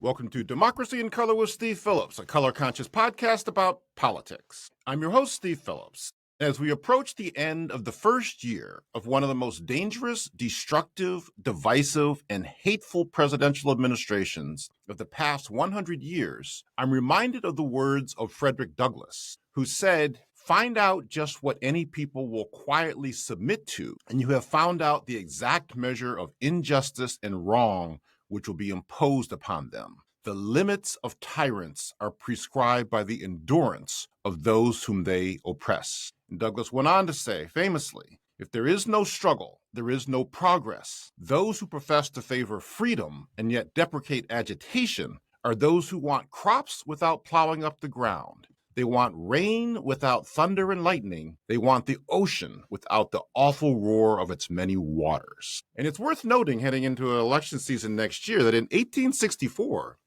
Welcome to Democracy in Color with Steve Phillips, a color-conscious podcast about politics. I'm your host, Steve Phillips. As we approach the end of the first year of one of the most dangerous, destructive, divisive, and hateful presidential administrations of the past 100 years, I'm reminded of the words of Frederick Douglass, who said, "Find out just what any people will quietly submit to, and you have found out the exact measure of injustice and wrong which will be imposed upon them. The limits of tyrants are prescribed by the endurance of those whom they oppress." And Douglas went on to say, famously, "If there is no struggle, there is no progress. Those who profess to favor freedom and yet deprecate agitation are those who want crops without plowing up the ground. They want rain without thunder and lightning. They want the ocean without the awful roar of its many waters." And it's worth noting, heading into an election season next year, that in 1864,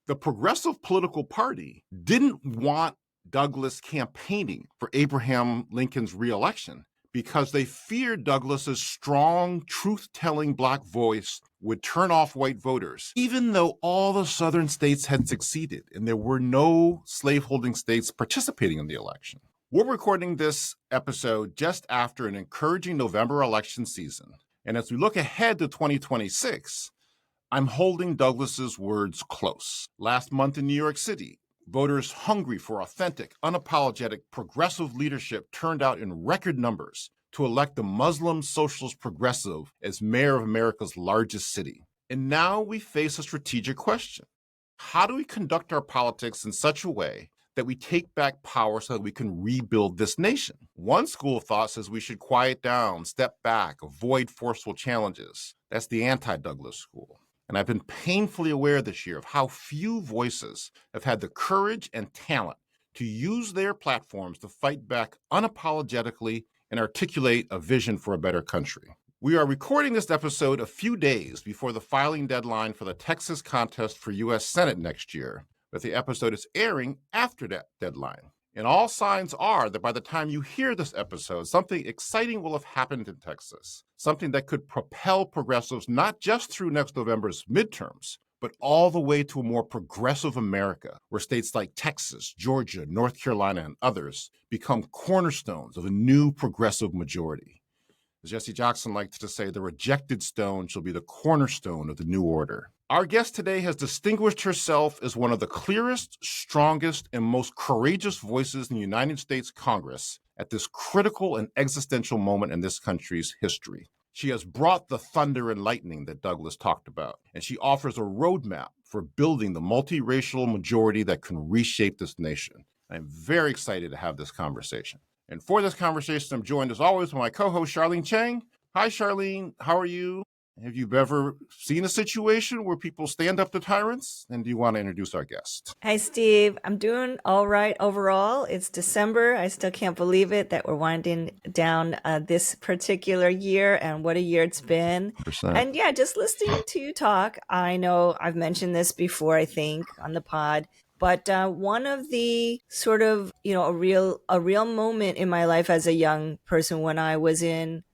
the Progressive Political Party didn't want Douglas campaigning for Abraham Lincoln's reelection because they feared Douglas's strong, truth-telling Black voice would turn off white voters, even though all the southern states had succeeded and there were no slaveholding states participating in the election. We're recording this episode just after an encouraging November election season. And as we look ahead to 2026, I'm holding Douglas's words close. Last month in New York City, voters hungry for authentic, unapologetic, progressive leadership turned out in record numbers to elect the Muslim socialist progressive as mayor of America's largest city. And now we face a strategic question. How do we conduct our politics in such a way that we take back power so that we can rebuild this nation? One school of thought says we should quiet down, step back, avoid forceful challenges. That's the anti-Douglas school. And I've been painfully aware this year of how few voices have had the courage and talent to use their platforms to fight back unapologetically and articulate a vision for a better country. We are recording this episode a few days before the filing deadline for the Texas contest for U.S. Senate next year, but the episode is airing after that deadline. And all signs are that by the time you hear this episode, something exciting will have happened in Texas, something that could propel progressives not just through next November's midterms, but all the way to a more progressive America, where states like Texas, Georgia, North Carolina, and others become cornerstones of a new progressive majority. As Jesse Jackson likes to say, the rejected stone shall be the cornerstone of the new order. Our guest today has distinguished herself as one of the clearest, strongest, and most courageous voices in the United States Congress at this critical and existential moment in this country's history. She has brought the thunder and lightning that Douglas talked about, and she offers a roadmap for building the multiracial majority that can reshape this nation. I'm very excited to have this conversation. And for this conversation, I'm joined as always by my co-host, Charlene Chang. Hi, Charlene. How are you? Have you ever seen a situation where people stand up to tyrants? And do you want to introduce our guest? Hi, Steve. I'm doing all right overall. It's December. I still can't believe it that we're winding down this particular year, and what a year it's been. 100%. And yeah, just listening to you talk, I know I've mentioned this before, I think, on the pod. But one of the sort of, a real moment in my life as a young person when I was in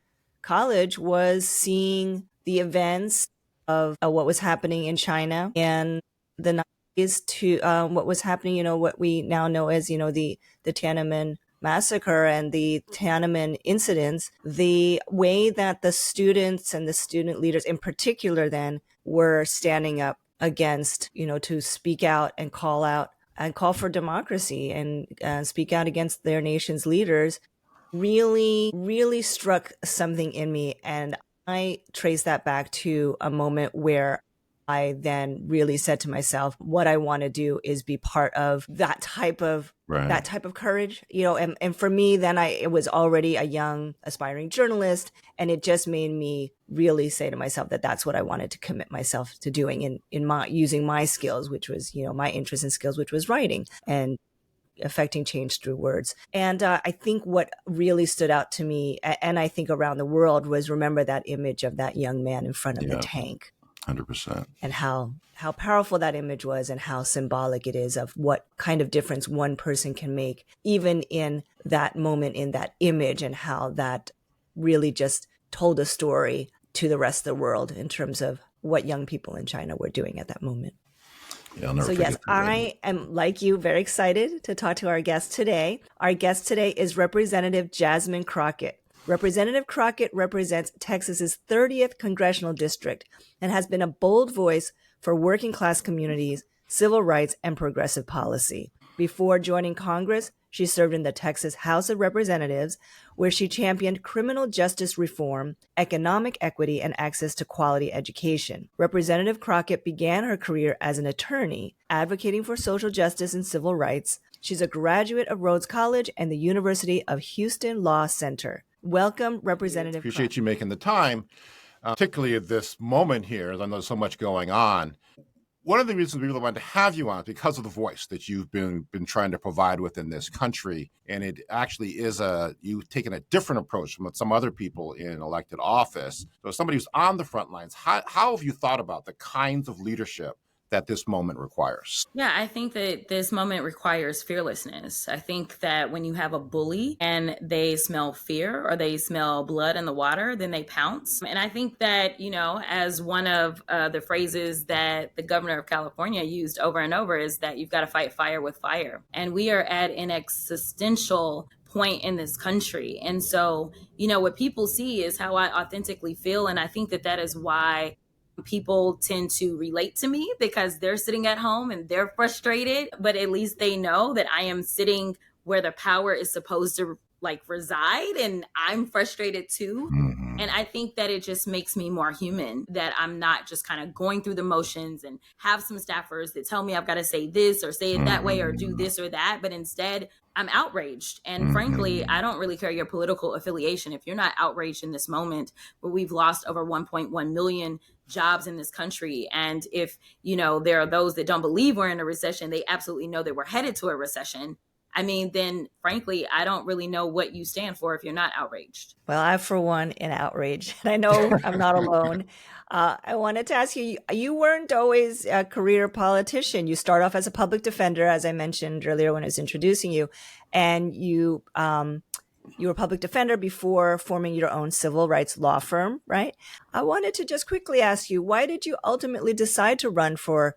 college was seeing the events of what was happening in China and the 90s to what was happening, what we now know as, the Tiananmen massacre and the Tiananmen incidents, the way that the students and the student leaders in particular then were standing up against, to speak out and call for democracy and speak out against their nation's leaders really, really struck something in me. And I trace that back to a moment where I then really said to myself, what I want to do is be part of that type of courage, and for me, then I was already a young aspiring journalist, and it just made me really say to myself that that's what I wanted to commit myself to doing in my using my skills, which was, my interest in skills, which was writing and affecting change through words. And I think what really stood out to me, and I think around the world, was remember that image of that young man in front of the tank. 100%. And how powerful that image was and how symbolic it is of what kind of difference one person can make, even in that moment, in that image, and how that really just told a story to the rest of the world in terms of what young people in China were doing at that moment. Yeah, I'll never So, yes, forget that. I am, like you, very excited to talk to our guest today. Our guest today is Representative Jasmine Crockett. Representative Crockett represents Texas's 30th congressional district and has been a bold voice for working class communities, civil rights, and progressive policy. Before joining Congress, she served in the Texas House of Representatives, where she championed criminal justice reform, economic equity, and access to quality education. Representative Crockett began her career as an attorney, advocating for social justice and civil rights. She's a graduate of Rhodes College and the University of Houston Law Center. Welcome, Representative Appreciate Crockett. you making the time, particularly at this moment here, as I know there's so much going on. One of the reasons we really wanted to have you on is because of the voice that you've been trying to provide within this country. And it actually is you've taken a different approach from some other people in elected office. So as somebody who's on the front lines, how have you thought about the kinds of leadership that this moment requires? Yeah, I think that this moment requires fearlessness. I think that when you have a bully and they smell fear or they smell blood in the water, then they pounce. And I think that, as one of the phrases that the governor of California used over and over is that you've got to fight fire with fire. And we are at an existential point in this country. And so, what people see is how I authentically feel. And I think that that is why people tend to relate to me, because they're sitting at home and they're frustrated, but at least they know that I am sitting where the power is supposed to reside, and I'm frustrated too. Mm-hmm. And I think that it just makes me more human, that I'm not just kind of going through the motions and have some staffers that tell me I've got to say this or say it that way or do this or that, but instead I'm outraged. And frankly, I don't really care your political affiliation. If you're not outraged in this moment where we've lost over 1.1 million jobs in this country, and if there are those that don't believe we're in a recession, they absolutely know that we're headed to a recession, then frankly, I don't really know what you stand for if you're not outraged. Well, I, for one, am outraged, and I know I'm not alone. I wanted to ask you, you weren't always a career politician. You start off as a public defender, as I mentioned earlier when I was introducing you, and you were a public defender before forming your own civil rights law firm, right? I wanted to just quickly ask you, why did you ultimately decide to run for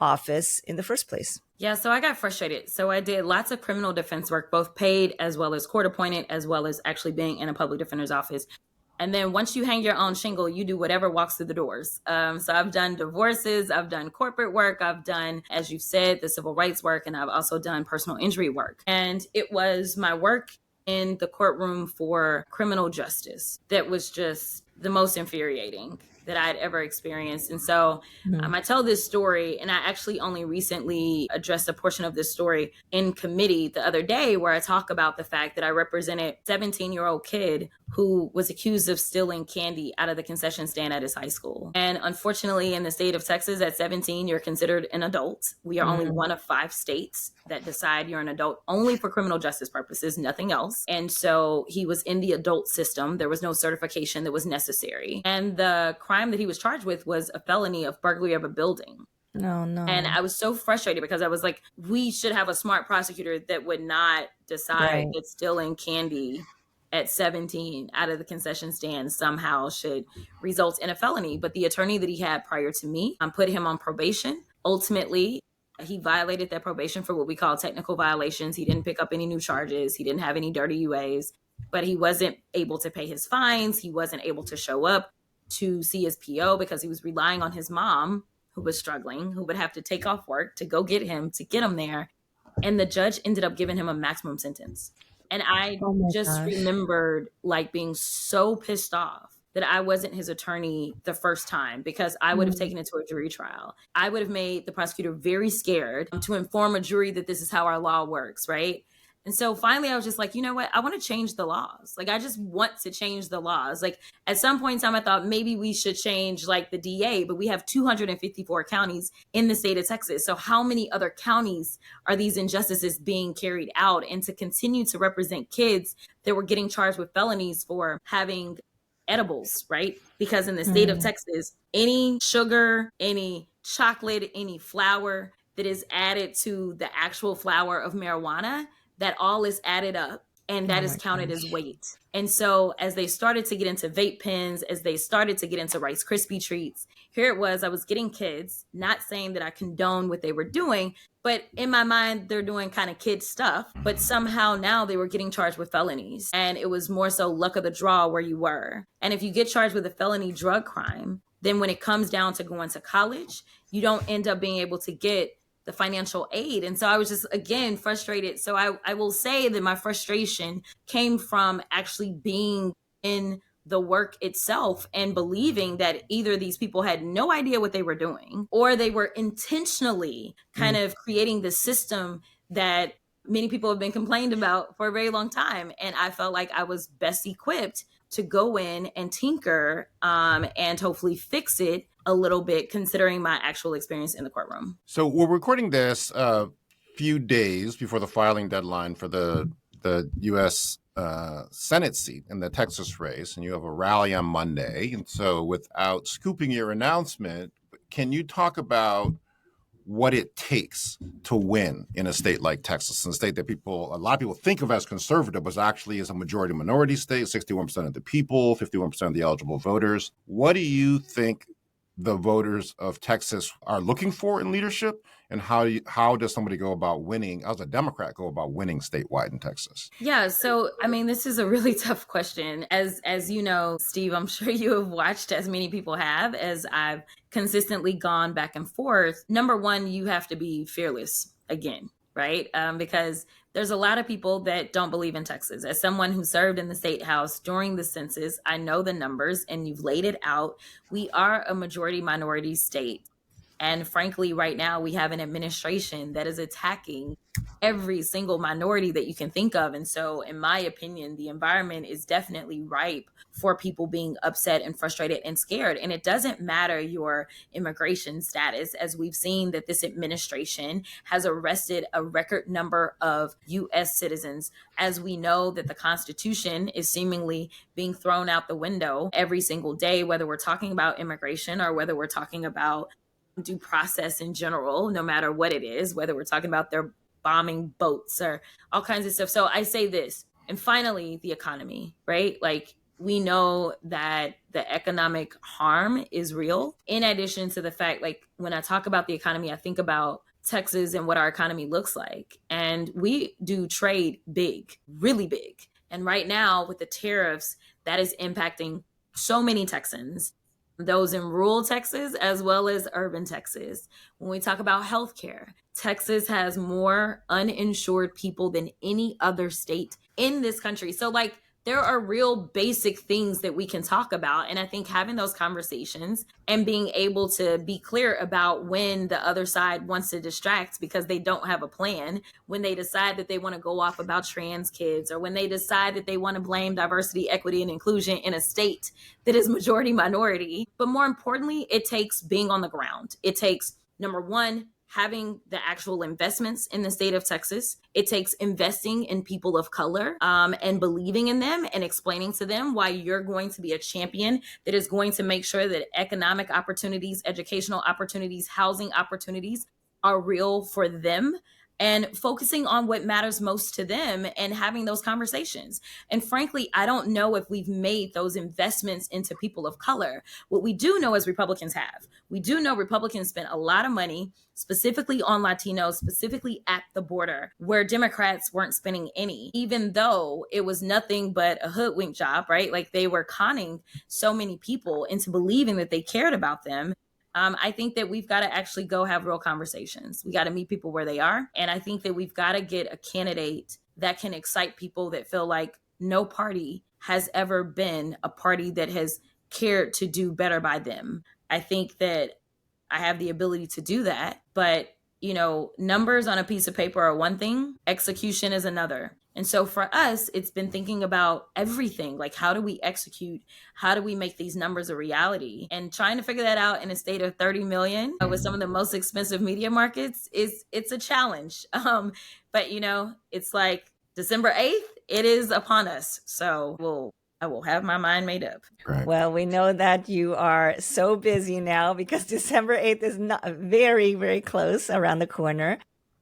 office in the first place? Yeah, so I got frustrated. So I did lots of criminal defense work, both paid as well as court appointed, as well as actually being in a public defender's office. And then once you hang your own shingle, you do whatever walks through the doors. So I've done divorces, I've done corporate work, I've done, as you said, the civil rights work, and I've also done personal injury work. And it was my work in the courtroom for criminal justice that was just the most infuriating that I'd ever experienced. And so I tell this story, and I actually only recently addressed a portion of this story in committee the other day, where I talk about the fact that I represented a 17-year-old kid who was accused of stealing candy out of the concession stand at his high school. And unfortunately, in the state of Texas, at 17, you're considered an adult. We are only one of 5 states that decide you're an adult only for criminal justice purposes, nothing else. And so he was in the adult system. There was no certification that was necessary. And the crime that he was charged with was a felony of burglary of a building. No. And I was so frustrated because I was like, we should have a smart prosecutor that would not decide that stealing candy at 17 out of the concession stand somehow should result in a felony. But the attorney that he had prior to me put him on probation. Ultimately, he violated that probation for what we call technical violations. He didn't pick up any new charges. He didn't have any dirty UAs, but he wasn't able to pay his fines. He wasn't able to show up to see his PO because he was relying on his mom, who was struggling, who would have to take off work to go get him there. And the judge ended up giving him a maximum sentence. And I remembered being so pissed off that I wasn't his attorney the first time, because I would have taken it to a jury trial. I would have made the prosecutor very scared to inform a jury that this is how our law works, right? And so finally I was just like, you know what? I want to change the laws. I just want to change the laws. At some point in time, I thought maybe we should change the DA, but we have 254 counties in the state of Texas. So how many other counties are these injustices being carried out? And to continue to represent kids that were getting charged with felonies for having edibles, right? Because in the state of Texas, any sugar, any chocolate, any flour that is added to the actual flower of marijuana, that all is added up, and that is counted as weight. And so as they started to get into vape pens, as they started to get into Rice Krispie treats, here it was, I was getting kids, not saying that I condone what they were doing, but in my mind, they're doing kind of kid stuff. But somehow now they were getting charged with felonies. And it was more so luck of the draw where you were. And if you get charged with a felony drug crime, then when it comes down to going to college, you don't end up being able to get the financial aid. And so I was just, again, frustrated. So I will say that my frustration came from actually being in the work itself and believing that either these people had no idea what they were doing, or they were intentionally kind of creating the system that many people have been complained about for a very long time. And I felt like I was best equipped to go in and tinker and hopefully fix it a little bit, considering my actual experience in the courtroom. So we're recording this a few days before the filing deadline for the U.S. Senate seat in the Texas race, and you have a rally on Monday. And so without scooping your announcement, can you talk about what it takes to win in a state like Texas, in a state that a lot of people think of as conservative, but actually is a majority minority state, 61% of the people, 51% of the eligible voters. What do you think the voters of Texas are looking for in leadership? And how does somebody go about winning, as a Democrat, go about winning statewide in Texas? Yeah, so I mean, this is a really tough question. As you know, Steve, I'm sure you have watched, as many people have, as I've consistently gone back and forth. Number one, you have to be fearless again, right? Because there's a lot of people that don't believe in Texas. As someone who served in the state house during the census, I know the numbers, and you've laid it out. We are a majority minority state. And frankly, right now, we have an administration that is attacking every single minority that you can think of. And so, in my opinion, the environment is definitely ripe for people being upset and frustrated and scared. And it doesn't matter your immigration status, as we've seen that this administration has arrested a record number of U.S. citizens, as we know that the Constitution is seemingly being thrown out the window every single day, whether we're talking about immigration or whether we're talking about due process in general, no matter what it is, whether we're talking about their bombing boats or all kinds of stuff. So I say this, and finally, the economy, right? Like, we know that the economic harm is real. In addition to the fact, like, when I talk about the economy, I think about Texas and what our economy looks like. And we do trade big, really big. And right now, with the tariffs, that is impacting so many Texans, those in rural Texas as well as urban Texas. When we talk about healthcare, Texas has more uninsured people than any other state in this country. So, like, there are real basic things that we can talk about. And I think having those conversations and being able to be clear about when the other side wants to distract because they don't have a plan, when they decide that they want to go off about trans kids, or when they decide that they want to blame diversity, equity, and inclusion in a state that is majority minority. But more importantly, it takes being on the ground. It takes, number one, having the actual investments in the state of Texas. It takes investing in people of color and believing in them and explaining to them why you're going to be a champion that is going to make sure that economic opportunities, educational opportunities, housing opportunities are real for them, and focusing on what matters most to them and having those conversations. And frankly, I don't know if we've made those investments into people of color. What we do know is Republicans have. We do know Republicans spent a lot of money specifically on Latinos, specifically at the border, where Democrats weren't spending any, even though it was nothing but a hoodwink job, right? Like, they were conning so many people into believing that they cared about them. I think that we've got to actually go have real conversations. We got to meet people where they are. And I think that we've got to get a candidate that can excite people that feel like no party has ever been a party that has cared to do better by them. I think that I have the ability to do that. But, you know, numbers on a piece of paper are one thing, execution is another. And so for us, it's been thinking about everything. Like, how do we execute? How do we make these numbers a reality? And trying to figure that out in a state of 30 million with some of the most expensive media markets it's a challenge. But, you know, it's like December 8th, it is upon us. So I will have my mind made up. Right. Well, we know that you are so busy now because December 8th is not very, very close around the corner.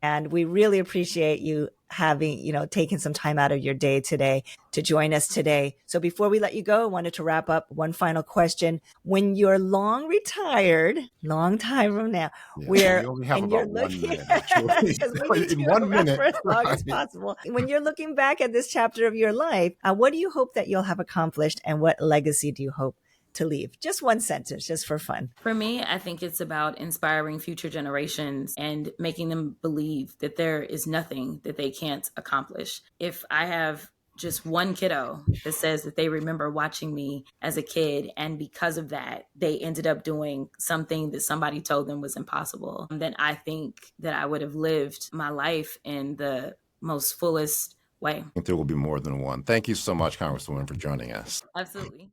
And we really appreciate you having, taken some time out of your day today to join us today. So before we let you go, I wanted to wrap up one final question. When you're long retired, long time from now, we only have about 1 minute, actually. because we need to In 1 minute, for as long as possible. When you're looking back at this chapter of your life, what do you hope that you'll have accomplished, and what legacy do you hope to leave? Just one sentence, just for fun. For me, I think it's about inspiring future generations and making them believe that there is nothing that they can't accomplish. If I have just one kiddo that says that they remember watching me as a kid, and because of that, they ended up doing something that somebody told them was impossible, then I think that I would have lived my life in the most fullest way. I think there will be more than one. Thank you so much, Congresswoman, for joining us. Absolutely.